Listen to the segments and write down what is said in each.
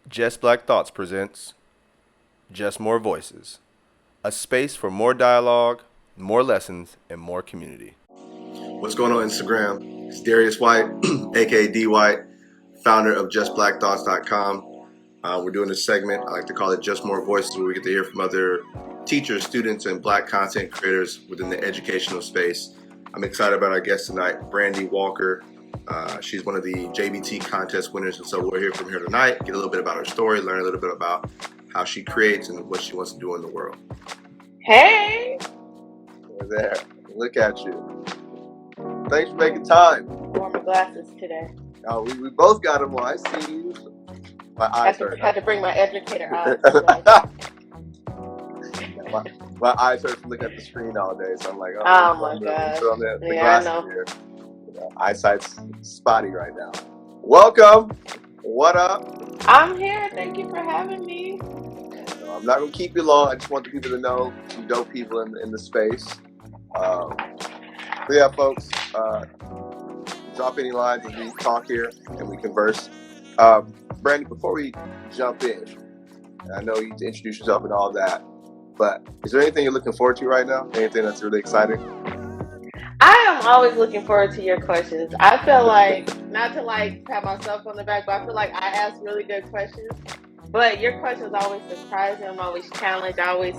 Just Black Thoughts presents Just More Voices, a space for more dialogue, more lessons, and more community. What's going on Instagram? It's Darius White, aka D White, founder of JustBlackThoughts.com. We're doing this segment, I like to call it Just More Voices, where we get to hear from other teachers, students, and Black content creators within the educational space. I'm excited about our guest tonight, Brandy Walker. She's one of the JBT contest winners, and so we'll hear from her tonight, get a little bit about her story, learn a little bit about how she creates and what she wants to do in the world. Hey! You're there. Look at you. Thanks for making time. Wore my glasses today. Oh, we both got them on. I see you. My eyes hurt. Had to bring my educator eyes. my eyes hurt from looking at the screen all day, so I'm like, oh my gosh. Yeah, I know. Here. Eyesight's spotty right now. Welcome. What up? I'm here. Thank you for having me. I'm not going to keep you long. I just want the people to know some dope people in the space. So yeah, folks, drop any lines as we talk here and we converse. Brandy, before we jump in, I know you need to introduce yourself and all that, but is there anything you're looking forward to right now? Anything that's really exciting? I am always looking forward to your questions. I feel like, not to pat myself on the back, but I feel like I ask really good questions. But your questions always surprise me. I'm always challenged. I always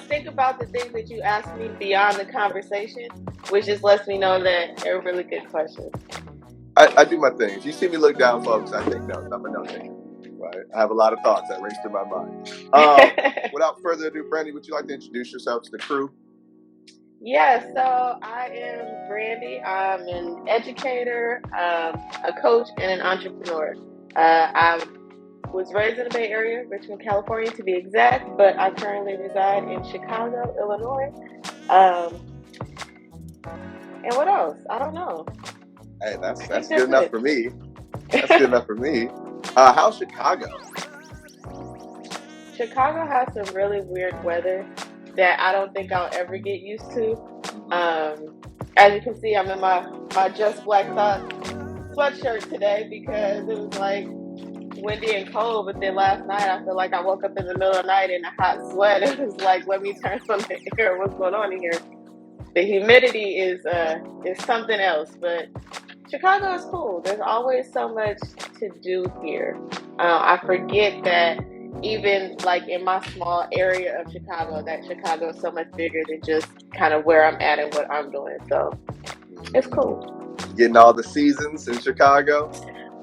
think about the things that you ask me beyond the conversation, which just lets me know that they're really good questions. I do my thing. If you see me look down, folks, I take notes. I'm a note taker. Right? I have a lot of thoughts that race through my mind. Without further ado, Brandy, would you like to introduce yourself to the crew? Yeah, so I am Brandy. I'm an educator, a coach, and an entrepreneur. I was raised in the Bay Area, Richmond, California to be exact, but I currently reside in Chicago, Illinois. And what else? I don't know. Hey, that's good enough for me. That's good enough for me. How's Chicago? Chicago has some really weird weather that I don't think I'll ever get used to. As you can see, I'm in my Just Black Thoughts sweatshirt today because it was windy and cold, but then last night I feel like I woke up in the middle of the night in a hot sweat. It was like, let me turn on the air. What's going on in here? The humidity is something else, but Chicago is cool. There's always so much to do here. I forget that even in my small area of Chicago, that Chicago is so much bigger than just kind of where I'm at and what I'm doing. So it's cool. Getting all the seasons in Chicago?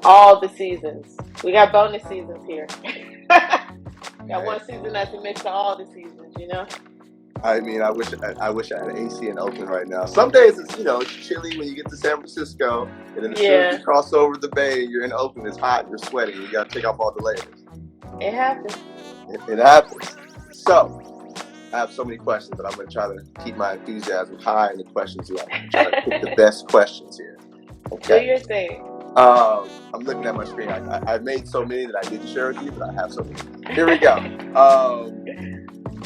All the seasons. We got bonus seasons here. Got one season that's a mix of all the seasons, you know? I mean, I wish I had AC in Oakland right now. Some days it's it's chilly when you get to San Francisco, and then as soon as you cross over the bay, you're in Oakland, it's hot, you're sweating, you got to take off all the layers. It happens. It happens. So, I have so many questions, but I'm going to try to keep my enthusiasm high in the questions you I'm trying to pick the best questions here. Okay. Do your thing. I'm looking at my screen. I've made so many that I didn't share with you, but I have so many. Here we go.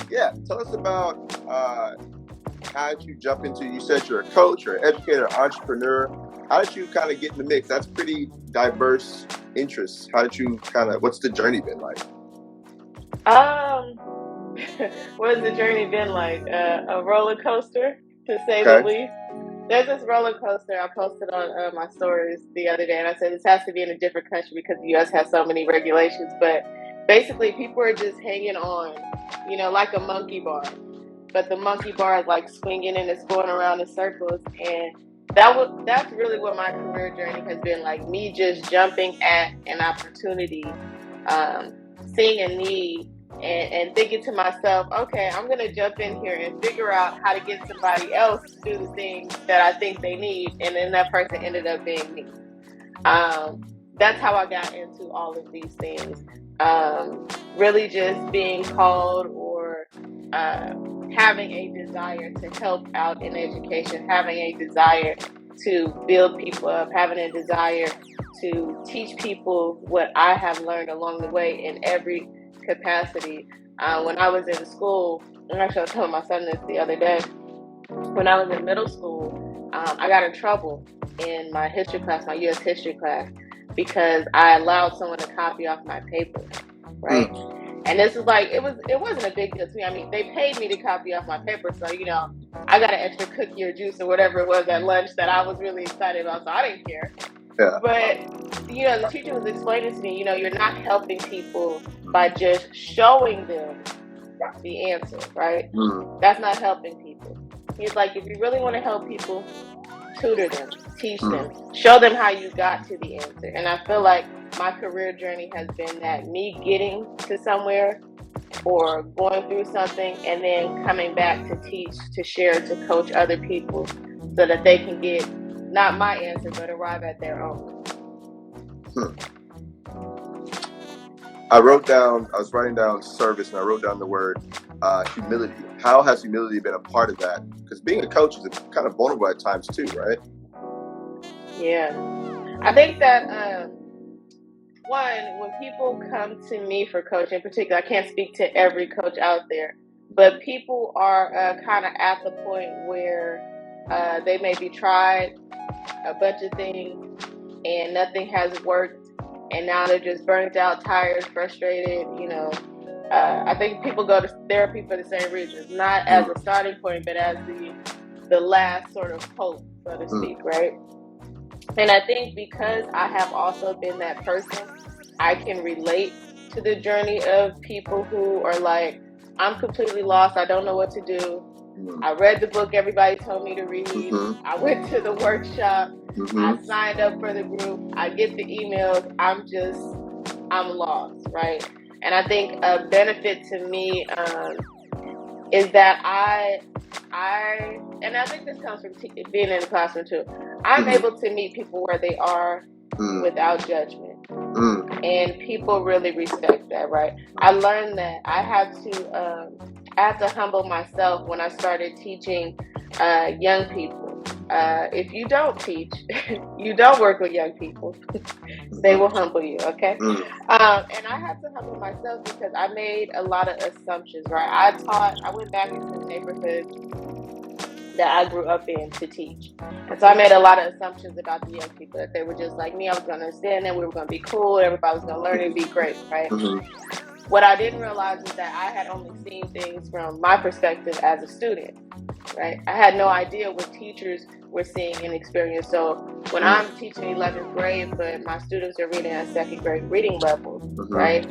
Yeah, tell us about how did you jump into, you said you're a coach, you're an educator, entrepreneur. How did you kind of get in the mix? That's pretty diverse interests. How did you what's the journey been like? What's the journey been like? A roller coaster, to say the least. There's this roller coaster I posted on my stories the other day, and I said this has to be in a different country because the U.S. has so many regulations. But basically, people are just hanging on, like a monkey bar. But the monkey bar is swinging and it's going around in circles. And that's really what my career journey has been like. Me just jumping at an opportunity, seeing a need, and thinking to myself, okay, I'm going to jump in here and figure out how to get somebody else to do the things that I think they need. And then that person ended up being me. That's how I got into all of these things. Really just being called or having a desire to help out in education, having a desire to build people up, having a desire to teach people what I have learned along the way in every capacity. When I was in school, and actually I was telling my son this the other day, when I was in middle school, I got in trouble in my history class, my U.S. history class. because I allowed someone to copy off my paper, right? And this is like, it wasn't a big deal to me. I mean, they paid me to copy off my paper, so I got an extra cookie or juice or whatever it was at lunch that I was really excited about, so I didn't care. Yeah. But the teacher was explaining to me, you're not helping people by just showing them the answer, right? That's not helping people. He's like, if you really want to help people, tutor them, teach them, show them how you got to the answer. And I feel like my career journey has been that, me getting to somewhere or going through something and then coming back to teach, to share, to coach other people so that they can get not my answer but arrive at their own. I was writing down service, and I wrote down the word humility. How has humility been a part of that? Because being a coach is kind of vulnerable at times too, right? Yeah. I think that, one, when people come to me for coaching in particular, I can't speak to every coach out there, but people are kind of at the point where they maybe tried a bunch of things and nothing has worked, and now they're just burnt out, tired, frustrated. I think people go to therapy for the same reasons, not as a starting point, but as the last sort of hope, so to speak, right? And I think because I have also been that person, I can relate to the journey of people who are like, I'm completely lost, I don't know what to do. I read the book everybody told me to read. I went to the workshop. I signed up for the group. I get the emails. I'm lost, right? And I think a benefit to me is that and I think this comes from being in the classroom too. I'm able to meet people where they are without judgment. And people really respect that, right? I learned that I have to humble myself when I started teaching young people. If you don't teach, you don't work with young people, they will humble you, okay? And I had to humble myself because I made a lot of assumptions, right? I went back into the neighborhood that I grew up in to teach. And so I made a lot of assumptions about the young people, that they were just like me. I was going to understand them. We were going to be cool. Everybody was going to learn and be great, right? What I didn't realize is that I had only seen things from my perspective as a student, right? I had no idea what teachers were seeing and experiencing. So when I'm teaching 11th grade, but my students are reading at second grade reading levels, right?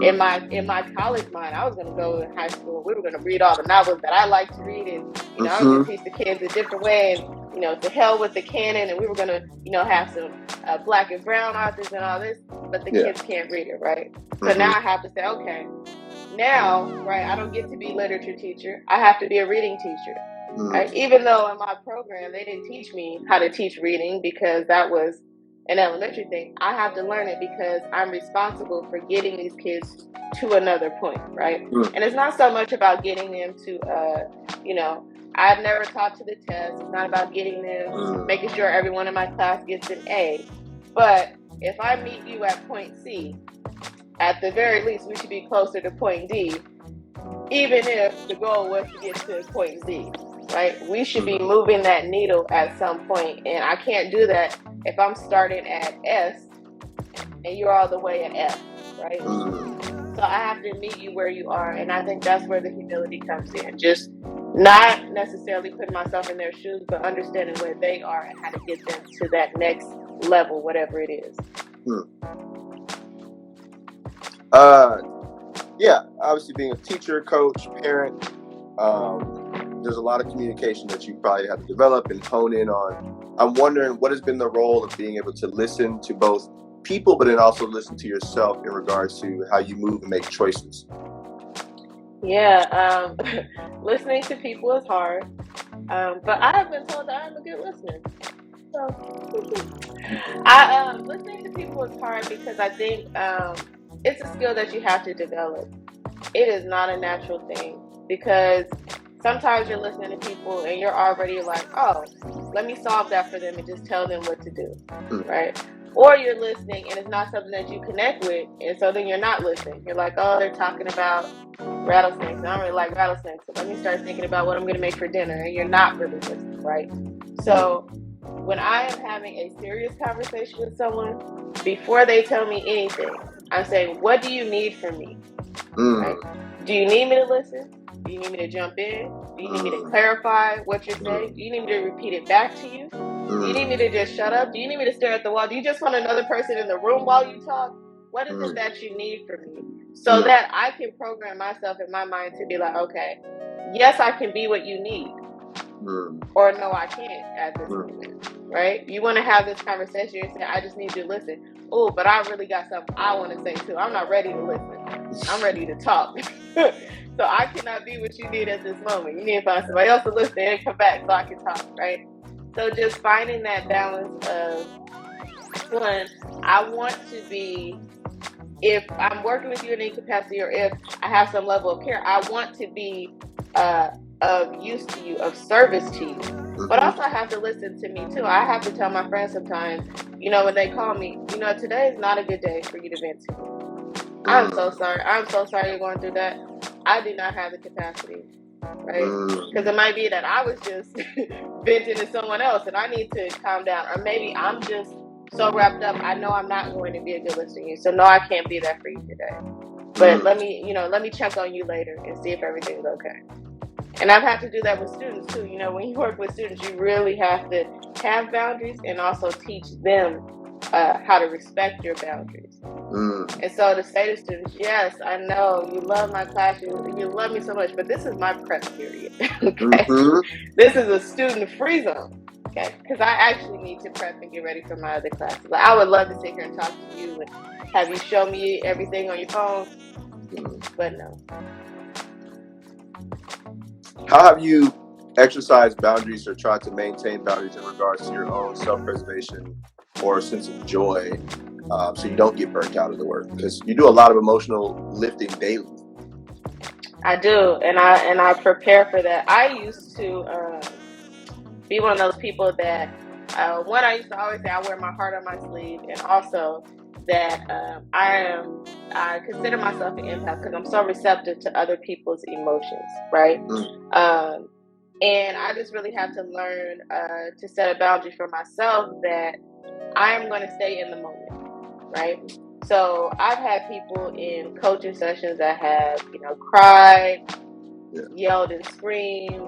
In my college mind, I was going to go in high school. We were going to read all the novels that I like to read, and I was going to teach the kids a different way, and to hell with the canon. And we were going to have some black and brown authors and all this, but the kids can't read it, right? So now I have to say, okay, now, right, I don't get to be literature teacher. I have to be a reading teacher. Right? Even though in my program they didn't teach me how to teach reading because that was an elementary thing, I have to learn it because I'm responsible for getting these kids to another point, right? And it's not so much about getting them to, I've never taught to the test. It's not about getting them, making sure everyone in my class gets an A. But if I meet you at point C, at the very least, we should be closer to point D, even if the goal was to get to point Z. Right? We should be moving that needle at some point. And I can't do that if I'm starting at S and you're all the way at F, right? So I have to meet you where you are. And I think that's where the humility comes in. Just not necessarily putting myself in their shoes, but understanding where they are and how to get them to that next level, whatever it is. Yeah, obviously being a teacher, coach, parent, there's a lot of communication that you probably have to develop and hone in on. I'm wondering what has been the role of being able to listen to both people, but then also listen to yourself in regards to how you move and make choices. Yeah, listening to people is hard, but I have been told that I'm a good listener. So, listening to people is hard because I think it's a skill that you have to develop. It is not a natural thing because sometimes you're listening to people and you're already like, oh, let me solve that for them and just tell them what to do, right? Or you're listening and it's not something that you connect with, and so then you're not listening. You're like, oh, they're talking about rattlesnakes. I don't really like rattlesnakes, so let me start thinking about what I'm going to make for dinner, and you're not really listening, right? So when I am having a serious conversation with someone, before they tell me anything, I'm saying, what do you need from me? Right? Do you need me to listen? Do you need me to jump in? Do you need me to clarify what you're saying? Do you need me to repeat it back to you? Do you need me to just shut up? Do you need me to stare at the wall? Do you just want another person in the room while you talk? What is it that you need from me? So that I can program myself in my mind to be like, okay, yes, I can be what you need. Or no, I can't at this moment. Right? You want to have this conversation and say, I just need you to listen. Oh, but I really got something I want to say too. I'm not ready to listen. I'm ready to talk. So I cannot be what you need at this moment. You need to find somebody else to listen and come back so I can talk, right? So just finding that balance of, one, I want to be, if I'm working with you in any capacity, or if I have some level of care, I want to be of use to you, of service to you. But also I have to listen to me too. I have to tell my friends sometimes, when they call me, today is not a good day for you to vent to me. I'm so sorry. I'm so sorry you're going through that. I do not have the capacity, right? Because it might be that I was just venting to someone else and I need to calm down. Or maybe I'm just so wrapped up, I know I'm not going to be a good listener to you. So no, I can't be that for you today. But let me check on you later and see if everything's okay. And I've had to do that with students too. When you work with students, you really have to have boundaries and also teach them how to respect your boundaries. And so to say to students, yes, I know you love my class, you love me so much, but this is my prep period. Okay, this is a student-free zone. Okay, because I actually need to prep and get ready for my other classes. Like, I would love to sit here and talk to you and have you show me everything on your phone, but no. How have you exercised boundaries or tried to maintain boundaries in regards to your own self-preservation or a sense of joy, so you don't get burnt out of the work? Because you do a lot of emotional lifting daily. I do, and I prepare for that. I used to be one of those people that, one, I used to always say I wear my heart on my sleeve, and also that I consider myself an empath because I'm so receptive to other people's emotions, right? And I just really have to learn to set a boundary for myself that I am going to stay in the moment, right? So I've had people in coaching sessions that have, cried, yelled and screamed.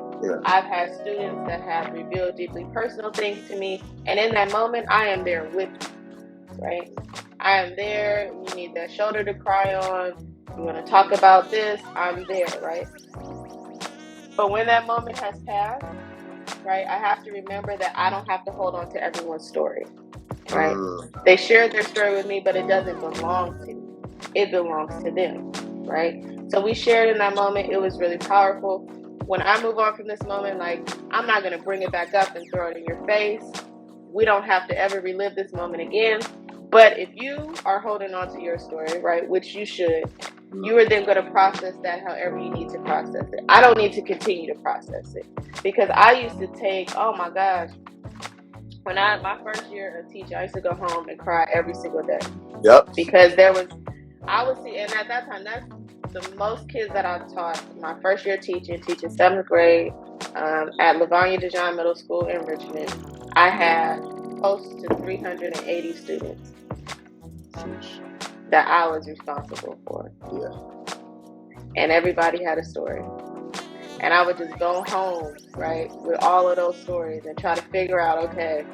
I've had students that have revealed deeply personal things to me. And in that moment, I am there with you, right? I am there. You need that shoulder to cry on. You want to talk about this, I'm there, right? But when that moment has passed, right, I have to remember that I don't have to hold on to everyone's story, right? They shared their story with me, but it doesn't belong to me. It belongs to them, right? So we shared in that moment. It was really powerful. When I move on from this moment, like, I'm not going to bring it back up and throw it in your face. We don't have to ever relive this moment again. But if you are holding on to your story, right, which you should, you are then going to process that however you need to process it. I don't need to continue to process it because I used to take, oh my gosh, when my first year of teaching, I used to go home and cry every single day. Yep. Because I was seeing, and at that time, that's the most kids that I've taught. My first year teaching 7th grade at Livonia DeJohn Middle School in Richmond. I had close to 380 students that I was responsible for. And everybody had a story. And I would just go home, right, with all of those stories and try to figure out, okay,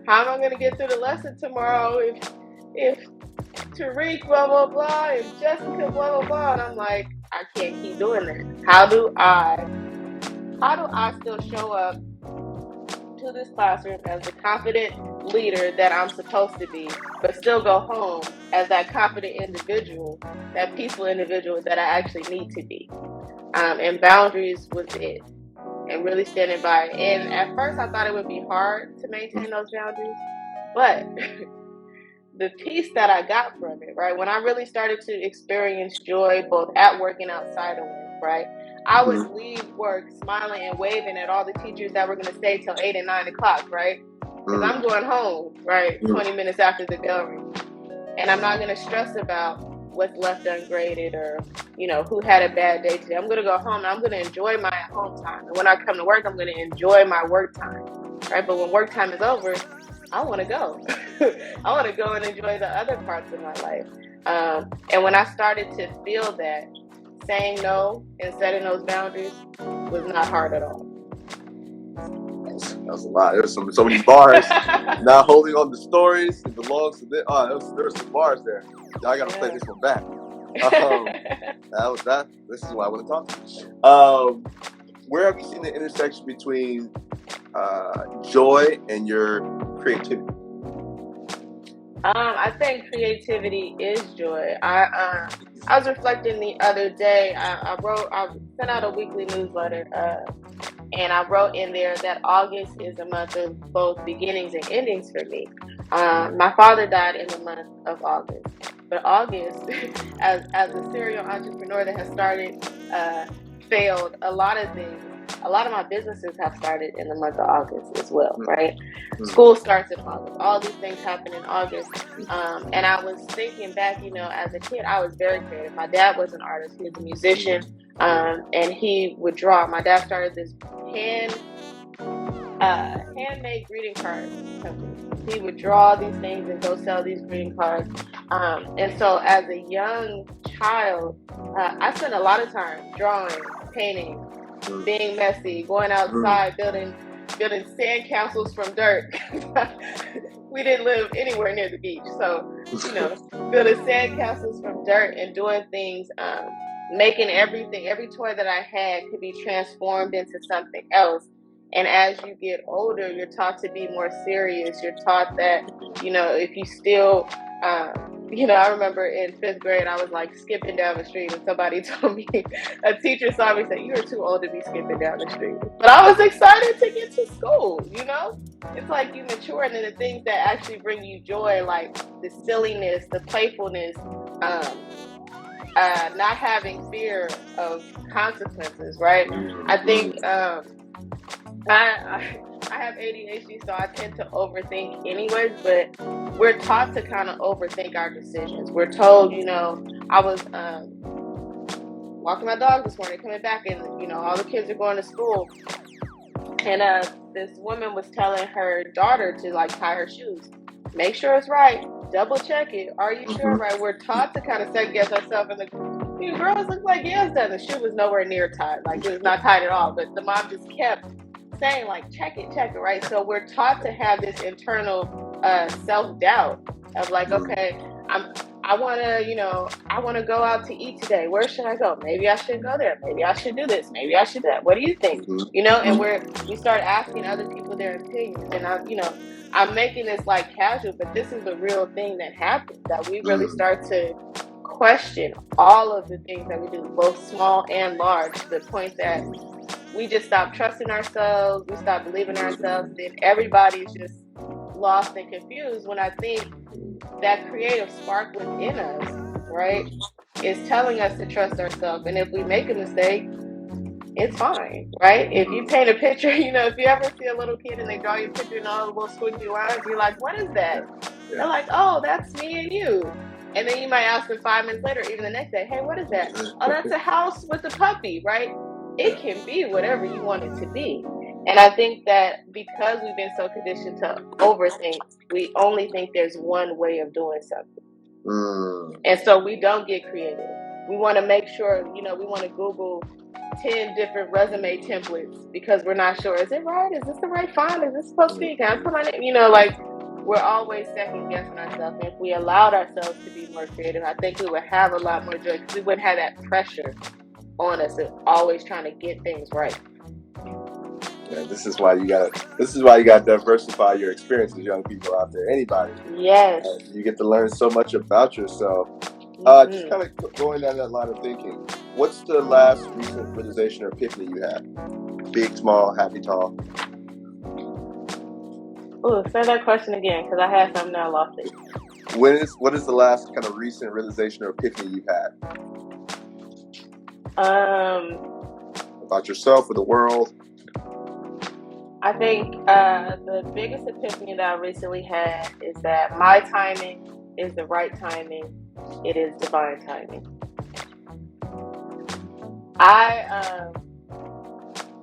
how am I going to get through the lesson tomorrow if Tariq, blah, blah, blah, and Jessica, blah, blah, blah. And I'm like, I can't keep doing that. How do I still show up to this classroom as the confident leader that I'm supposed to be, but still go home as that confident individual, that peaceful individual that I actually need to be? And boundaries was it. And really standing by. And at first I thought it would be hard to maintain those boundaries, but the peace that I got from it, right? When I really started to experience joy both at work and outside of work, right? I would leave work smiling and waving at all the teachers that were going to stay till 8 and 9 o'clock, right? Because I'm going home, right? 20 minutes after the bell rings. And I'm not going to stress about what's left ungraded or, who had a bad day today. I'm going to go home and I'm going to enjoy my home time. And when I come to work, I'm going to enjoy my work time, right? But when work time is over, I want to go. I want to go and enjoy the other parts of my life. And when I started to feel that, saying no and setting those boundaries was not hard at all. That was a lot. There's so many bars. Not holding on to stories. It belongs to this. There were some bars there. Y'all got to play this one back. This is why I want to talk to you. Where have you seen the intersection between joy and your creativity? I think creativity is joy. I was reflecting the other day. I sent out a weekly newsletter, and I wrote in there that August is a month of both beginnings and endings for me. My father died in the month of August, but August, as a serial entrepreneur that has started, failed a lot of things. A lot of my businesses have started in the month of August as well, right? School starts in August. All these things happen in August. And I was thinking back, as a kid, I was very creative. My dad was an artist. He was a musician, and he would draw. My dad started this handmade greeting card company. He would draw these things and go sell these greeting cards. And so as a young child, I spent a lot of time drawing, painting, being messy, going outside, building sandcastles from dirt. We didn't live anywhere near the beach, so building sandcastles from dirt and doing things, making every toy that I had could be transformed into something else. And as you get older, you're taught to be more serious. You're taught that, if you still, I remember in 5th grade, I was like skipping down the street, and somebody told me, a teacher saw me and said, "You're too old to be skipping down the street." But I was excited to get to school, It's like you mature, and then the things that actually bring you joy, like the silliness, the playfulness, not having fear of consequences, right? I think I have ADHD, so I tend to overthink anyways, but we're taught to kind of overthink our decisions. We're told, I was walking my dog this morning, coming back, and, all the kids are going to school. And this woman was telling her daughter to, tie her shoes. Make sure it's right. Double check it. Are you sure? Right? We're taught to kind of second guess ourselves, and the girls look like, yeah, it's done. The shoe was nowhere near tied. Like, it was not tied at all. But the mom just kept saying, check it, right? So we're taught to have this internal self-doubt of okay, I want to go out to eat today. Where should I go? Maybe I should go there. Maybe I should do this. Maybe I should do that. What do you think? And we start asking other people their opinions. And I'm making this casual, but this is a real thing that happens, that we really start to question all of the things that we do, both small and large, to the point that we just stop trusting ourselves, we stop believing in ourselves, then everybody's just lost and confused, when I think that creative spark within us, right, is telling us to trust ourselves. And if we make a mistake, it's fine, right? If you paint a picture, if you ever see a little kid and they draw you a picture and all the little squiggly lines, you're like, what is that? They're like, oh, that's me and you. And then you might ask them 5 minutes later, even the next day, hey, what is that? Oh, that's a house with a puppy, right? It can be whatever you want it to be. And I think that because we've been so conditioned to overthink, we only think there's one way of doing something. And so we don't get creative. We want to make sure, we want to Google 10 different resume templates because we're not sure, is it right? Is this the right font? Is this supposed to be? Can I put my name? We're always second guessing ourselves. And if we allowed ourselves to be more creative, I think we would have a lot more joy, because we wouldn't have that pressure on us of always trying to get things right. Yeah, this is why you gotta diversify your experiences, young people out there. Anybody. Yes. You get to learn so much about yourself. Just kind of going down that line of thinking. What's the last recent realization or epiphany you had? Big, small, happy, tall. Oh, say that question again, because I had something now, lost it. What is the last kind of recent realization or epiphany you've had? About yourself or the world? I think the biggest epiphany that I recently had is that my timing is the right timing. It is divine timing.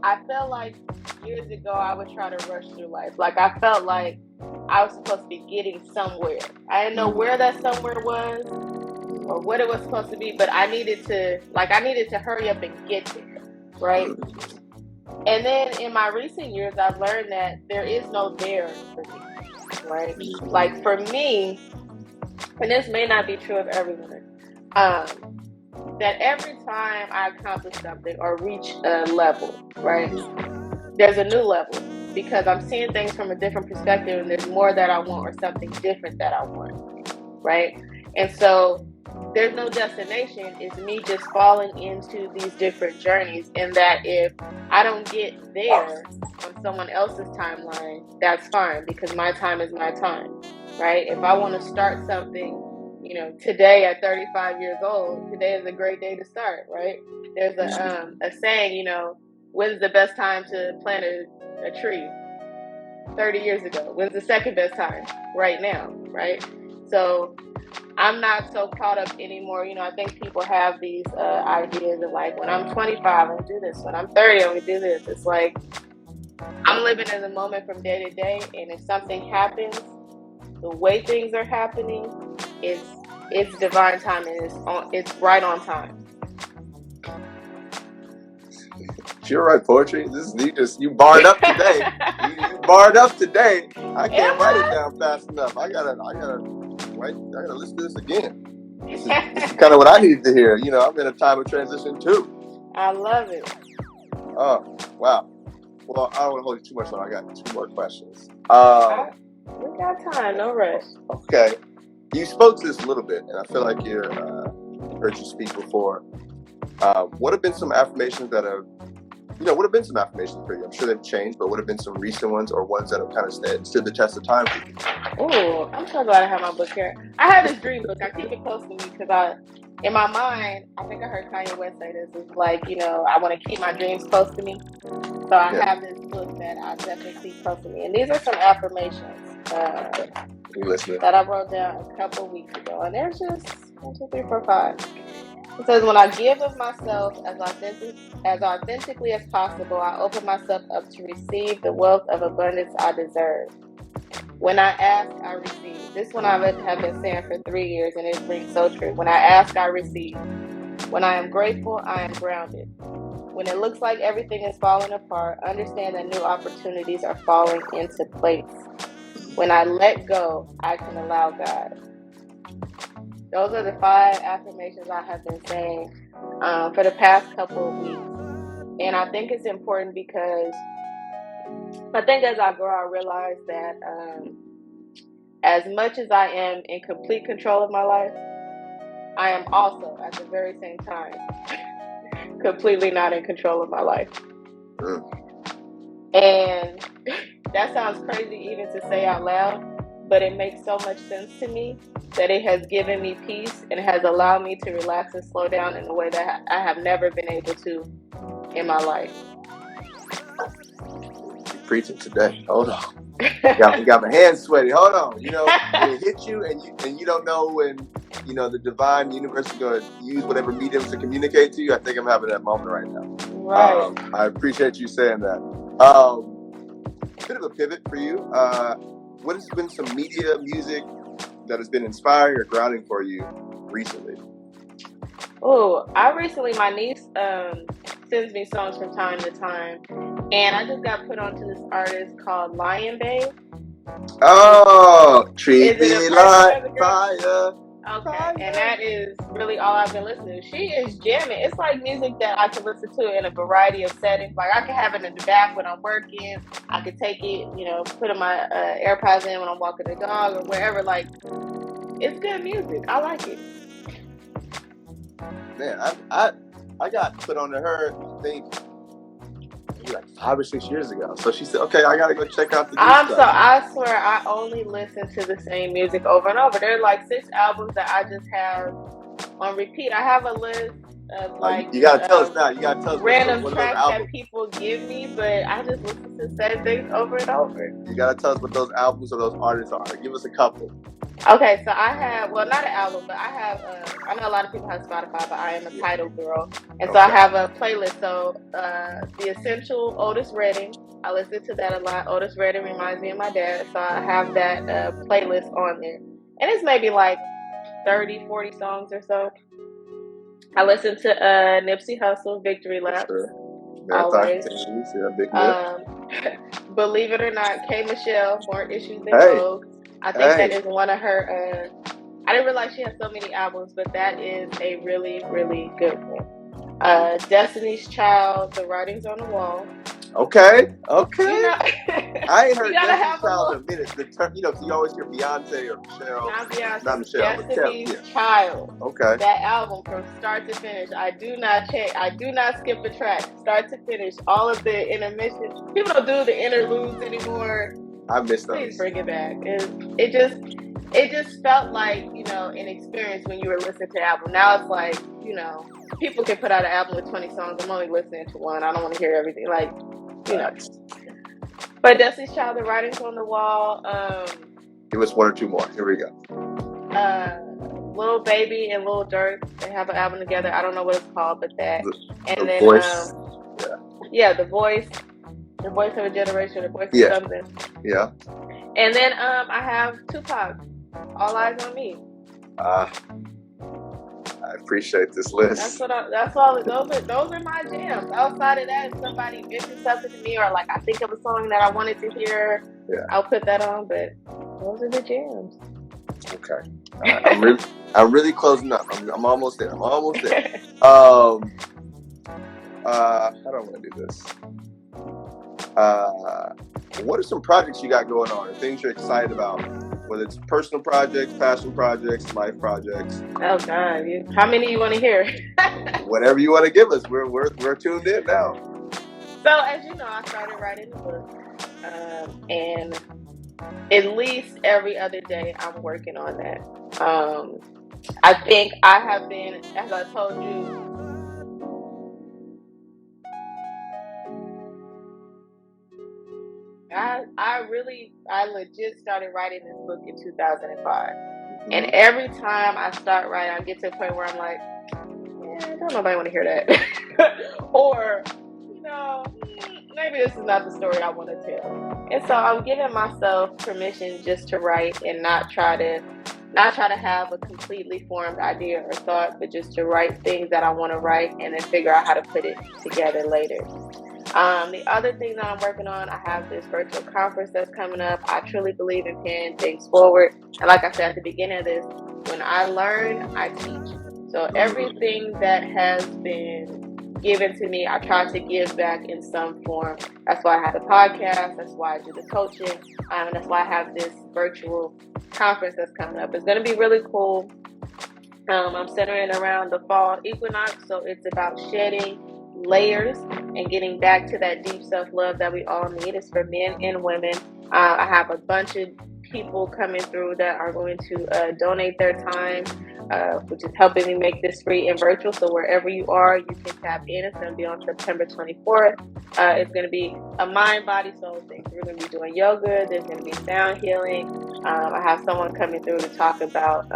I felt like years ago I would try to rush through life. Like I felt like I was supposed to be getting somewhere. I didn't know where that somewhere was or what it was supposed to be, but I needed to hurry up and get there, right? And then in my recent years, I've learned that there is no there for me, right? Like for me, and this may not be true of everyone, that every time I accomplish something or reach a level, right, there's a new level because I'm seeing things from a different perspective and there's more that I want or something different that I want, right? And so there's no destination. It's me just falling into these different journeys, and that if I don't get there on someone else's timeline, that's fine because my time is my time, right? If I want to start something, today at 35 years old, today is a great day to start, right? There's a saying, when's the best time to plant a tree? 30 years ago. When's the second best time? Right now, right? So I'm not so caught up anymore. I think people have these ideas of like, when I'm 25, I'm going to do this. When I'm 30, I'm going to do this. It's like, I'm living in the moment from day to day. And if something happens, the way things are happening, it's divine timing. It's right on time. You're right, poetry. This is you barred up today. you barred up today. I can't write it down fast enough. I gotta listen to this again. This is kind of what I needed to hear. I'm in a time of transition too. I love it. Oh, wow. Well, I don't want to hold you too much long. I got 2 more questions. We got time, no rush. Okay. You spoke to this a little bit, and I feel like heard you speak before. What have been some affirmations that have, what have been some affirmations for you? I'm sure they've changed, but what have been some recent ones or ones that have kind of stood the test of time for you? Oh, I'm so glad I have my book here. I have this dream book. I keep it close to me because in my mind, I think I heard Kanye West say this. It's like, I want to keep my dreams close to me. So I have this book that I definitely keep close to me. And these are some affirmations that I wrote down a couple weeks ago. And there's just 1, 2, 3, 4, 5. It says, when I give of myself as authentically as possible, I open myself up to receive the wealth of abundance I deserve. When I ask, I receive. This one I have been saying for 3 years, and it rings so true. When I ask, I receive. When I am grateful, I am grounded. When it looks like everything is falling apart, understand that new opportunities are falling into place. When I let go, I can allow God. Those are the 5 affirmations I have been saying for the past couple of weeks. And I think it's important because I think as I grow, I realize that as much as I am in complete control of my life, I am also at the very same time completely not in control of my life. And that sounds crazy even to say out loud, but it makes so much sense to me that it has given me peace and has allowed me to relax and slow down in a way that I have never been able to in my life. You're preaching today. Hold on. Got my hands sweaty. Hold on. It hit you and you don't know when, the divine universe is going to use whatever mediums to communicate to you. I think I'm having that moment right now. Right. I appreciate you saying that. Bit of a pivot for you. What has been some media, music that has been inspiring or grounding for you recently? Oh, my niece sends me songs from time to time, and I just got put onto this artist called Lion Babe. Oh, treat me like fire. Okay, and that is really all I've been listening to. She is jamming. It's like music that I can listen to in a variety of settings. Like I can have it in the back when I'm working. I could take it, put in my AirPods in when I'm walking the dog or wherever. Like, it's good music. I like it. Man, I got put onto her, I think, like 5 or 6 years ago. So she said, okay, I got to go check out the new stuff. I swear, I only listen to the same music over and over. There are like 6 albums that I just have on repeat. I have a list of like you gotta tell us now. You gotta tell us random tracks that people give me, but I just listen to the same things over and over. You gotta tell us what those albums or those artists are. Give us a couple. Okay, so I have, well, not an album, but I have, I know a lot of people have Spotify, but I am a title girl. And so I have a playlist. So The Essential, Otis Redding. I listen to that a lot. Otis Redding reminds me of my dad. So I have that playlist on there. And it's maybe like 30, 40 songs or so. I listen to Nipsey Hussle, Victory Laps. Sure. Always. Big Believe it or not, K. Michelle, More Issues Than Vogue. I think that is one of her. I didn't realize she has so many albums, but that is a really, really good one. Destiny's Child, The Writings on the Wall. Okay. You know, I ain't heard Destiny's Child in a minute. The term, you always hear Beyonce or Michelle. Not Michelle. Destiny's Child. Okay. That album from start to finish. I do not skip a track. Start to finish. All of the intermissions. People don't do the interludes anymore. I miss those. Please bring it back. It just felt like, an experience when you were listening to the album. Now it's like, people can put out an album with 20 songs. I'm only listening to one. I don't want to hear everything. Like, But Destiny's Child, The Writings on the Wall. Give us one or two more. Here we go. Lil Baby and Lil Durk, they have an album together. I don't know what it's called, but that. The Voice. The Voice. The Voice of a Generation. The Voice of something. Yeah. And then I have Tupac, All Eyes on Me. I appreciate this list. That's all. Those are my jams. Outside of that, if somebody mentions something to me, or like I think of a song that I wanted to hear, I'll put that on. But those are the jams. Okay. I'm really closing up. I'm almost there. How do I want to do this? What are some projects you got going on, or things you're excited about? Whether it's personal projects, passion projects, life projects. Oh God! How many you want to hear? Whatever you want to give us. We're tuned in now. So as you know, I started writing the book, and at least every other day I'm working on that. I think I have been, as I told you. I legit started writing this book in 2005. And every time I start writing, I get to a point where I'm like, don't nobody want to hear that. Or, maybe this is not the story I want to tell. And so I'm giving myself permission just to write and not try to have a completely formed idea or thought, but just to write things that I want to write and then figure out how to put it together later. The other thing that I'm working on, I have this virtual conference that's coming up. I truly believe in paying things forward. And like I said at the beginning of this, when I learn, I teach. So everything that has been given to me, I try to give back in some form. That's why I have a podcast. That's why I do the coaching. And that's why I have this virtual conference that's coming up. It's going to be really cool. I'm centering around the fall equinox. So it's about shedding layers and getting back to that deep self-love that we all need. It's for men and women. I have a bunch of people coming through that are going to donate their time, which is helping me make this free and virtual. So wherever you are, you can tap in. It's going to be on September 24th. It's going to be a mind, body, soul thing. We're going to be doing yoga. There's going to be sound healing. I have someone coming through to talk about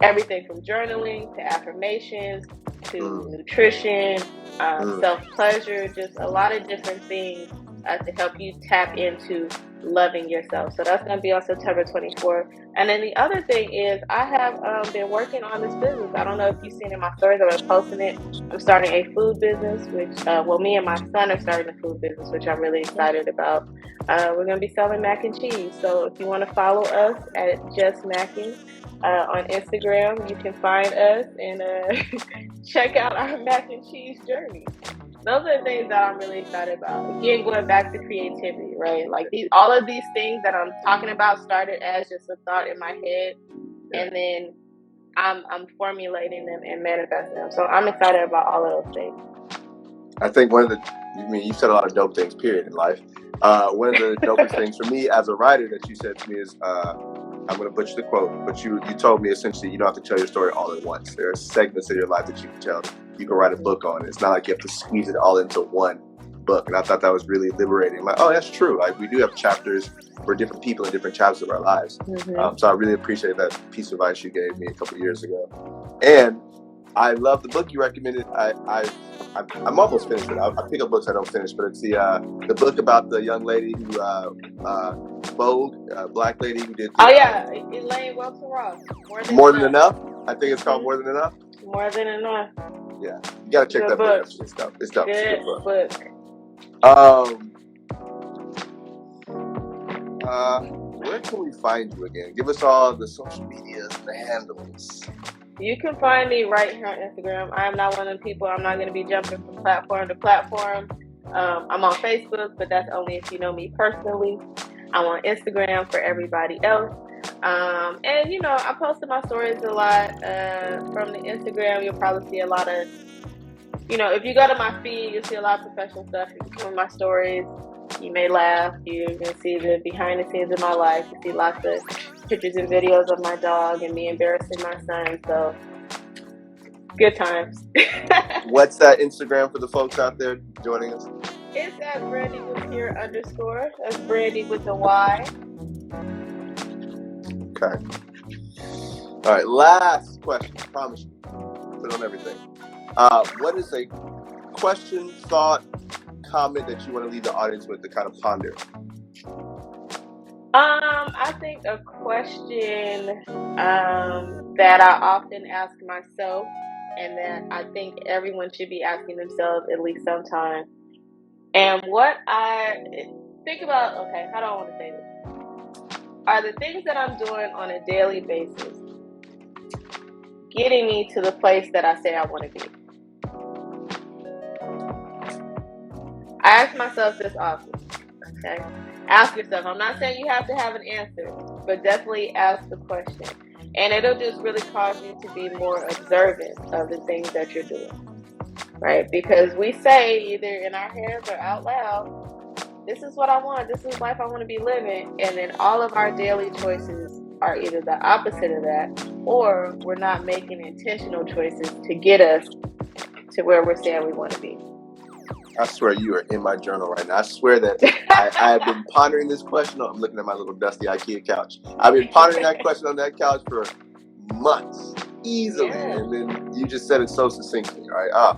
everything from journaling to affirmations to nutrition, self-pleasure, just a lot of different things to help you tap into loving yourself. So that's going to be on September 24th. And then the other thing is I have been working on this business. I don't know if you've seen it in my stories. I've been posting it. I'm starting a food business, which, me and my son are starting a food business, which I'm really excited about. We're going to be selling mac and cheese. So if you want to follow us at Just Macking, on Instagram, you can find us and check out our mac and cheese journey. Those are the things that I'm really excited about. Again, going back to creativity, right? Like all of these things that I'm talking about started as just a thought in my head, and then I'm formulating them and manifesting them. So I'm excited about all of those things. I think you've said a lot of dope things, period, in life. One of the dopest things for me as a writer that you said to me is, I'm going to butcher the quote, but you told me essentially you don't have to tell your story all at once. There are segments of your life that you can tell. You can write a book on. It's not like you have to squeeze it all into one book, and I thought that was really liberating. I'm like, oh, that's true. Like, we do have chapters for different people in different chapters of our lives. So I really appreciate that piece of advice you gave me a couple of years ago. And I love the book you recommended. I'm almost finished with it. I pick up books I don't finish, but it's the book about the young lady who Vogue, black lady who did. Elaine Welter-Ross. More than enough. I think it's called More Than Enough. More Than Enough. Yeah, you gotta check that book out. It's dope. It's dope. Good it's a good book. Where can we find you again? Give us all the social medias and the handles. You can find me right here on Instagram. I'm not one of the people. I'm not going to be jumping from platform to platform. I'm on Facebook, but that's only if you know me personally. I'm on Instagram for everybody else. And, you know, I posted my stories a lot. From the Instagram, you'll probably see a lot of, you know, if you go to my feed, you'll see a lot of professional stuff. If you come in my stories, you may laugh. You're going to see the behind the scenes of my life. You see lots of pictures and videos of my dog and me embarrassing my son. So, good times. What's that Instagram for the folks out there joining us? It's at Brandy with here _. That's Brandy with the Y. Okay. All right. Last question. I promise you. Put on everything. What is a question, thought, comment that you want to leave the audience with to kind of ponder? I think a question that I often ask myself, and that I think everyone should be asking themselves at least sometime. And what I think about, okay, how do I want to say this? Are the things that I'm doing on a daily basis getting me to the place that I say I want to be? I ask myself this often, okay? Ask yourself. I'm not saying you have to have an answer, but definitely ask the question. And it'll just really cause you to be more observant of the things that you're doing, right? Because we say either in our heads or out loud, this is what I want, this is life I want to be living, and then all of our daily choices are either the opposite of that, or we're not making intentional choices to get us to where we're saying we want to be. I swear you are in my journal right now. I swear that I have been pondering this question. I'm looking at my little dusty IKEA couch. I've been pondering that question on that couch for months, easily. Yeah. And then you just said it so succinctly, right?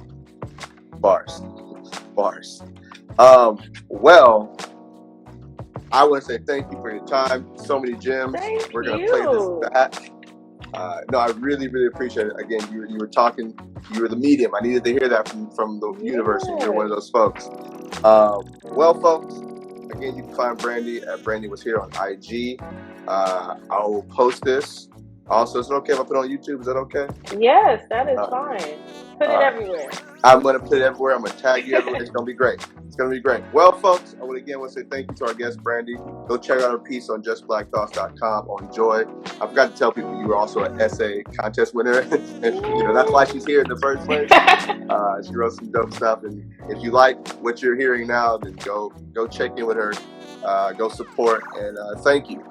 Bars. Well, I want to say thank you for your time. So many gems. We're going to play this back. No, I really, really appreciate it. Again, you were talking, you were the medium. I needed to hear that from the universe, and you're one of those folks. Well, folks, again, you can find Brandy at Brandy Was Here on IG. I will post this. Also, is it okay if I put it on YouTube? Is that okay? Yes, that is fine. Put it everywhere. I'm going to put it everywhere. I'm going to tag you everywhere. It's going to be great. It's going to be great. Well, folks, I would again want to say thank you to our guest, Brandy. Go check out her piece on justblackthoughts.com on Joy. I forgot to tell people you were also an essay contest winner. And, you know, that's why she's here in the first place. She wrote some dope stuff. And if you like what you're hearing now, then go check in with her. Go support. And thank you.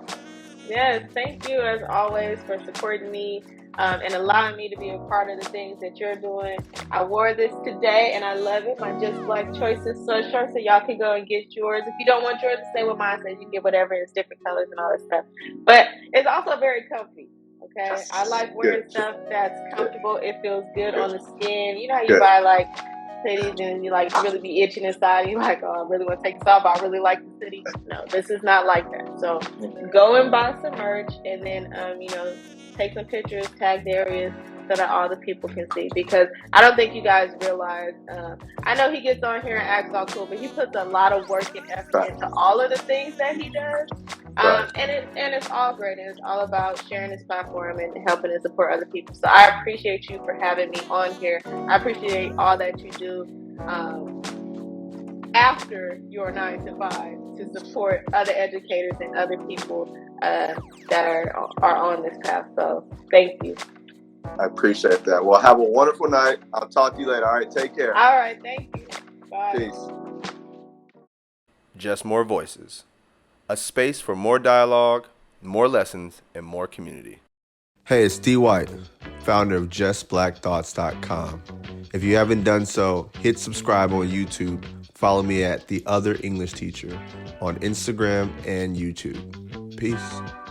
Yes, thank you as always for supporting me and allowing me to be a part of the things that you're doing. I wore this today and I love it. My Just Black Choices sweatshirt, so y'all can go and get yours. If you don't want yours to stay with mine, says you can get whatever. It's different colors and all that stuff. But it's also very comfy. Okay, I like wearing stuff that's comfortable. It feels good on the skin. You know how you buy like hoodies and you like really be itching inside. And you're like, oh, I really want to take this off. I really like the hoodie. No, this is not like that. So go and buy some merch, and then you know, take some pictures, tag the areas so that all the people can see. Because I don't think you guys realize. I know he gets on here and acts all cool, but he puts a lot of work and effort into all of the things that he does. And it's all great, and it's all about sharing this platform and helping and support other people. So I appreciate you for having me on here. I appreciate all that you do after your 9 to 5 to support other educators and other people that are on this path. So thank you. I appreciate that. Well, have a wonderful night. I'll talk to you later. All right, take care. All right, thank you. Bye. Peace. Just More Voices. A space for more dialogue, more lessons, and more community. Hey, it's D. White, founder of JustBlackThoughts.com. If you haven't done so, hit subscribe on YouTube, follow me at The Other English Teacher on Instagram and YouTube. Peace.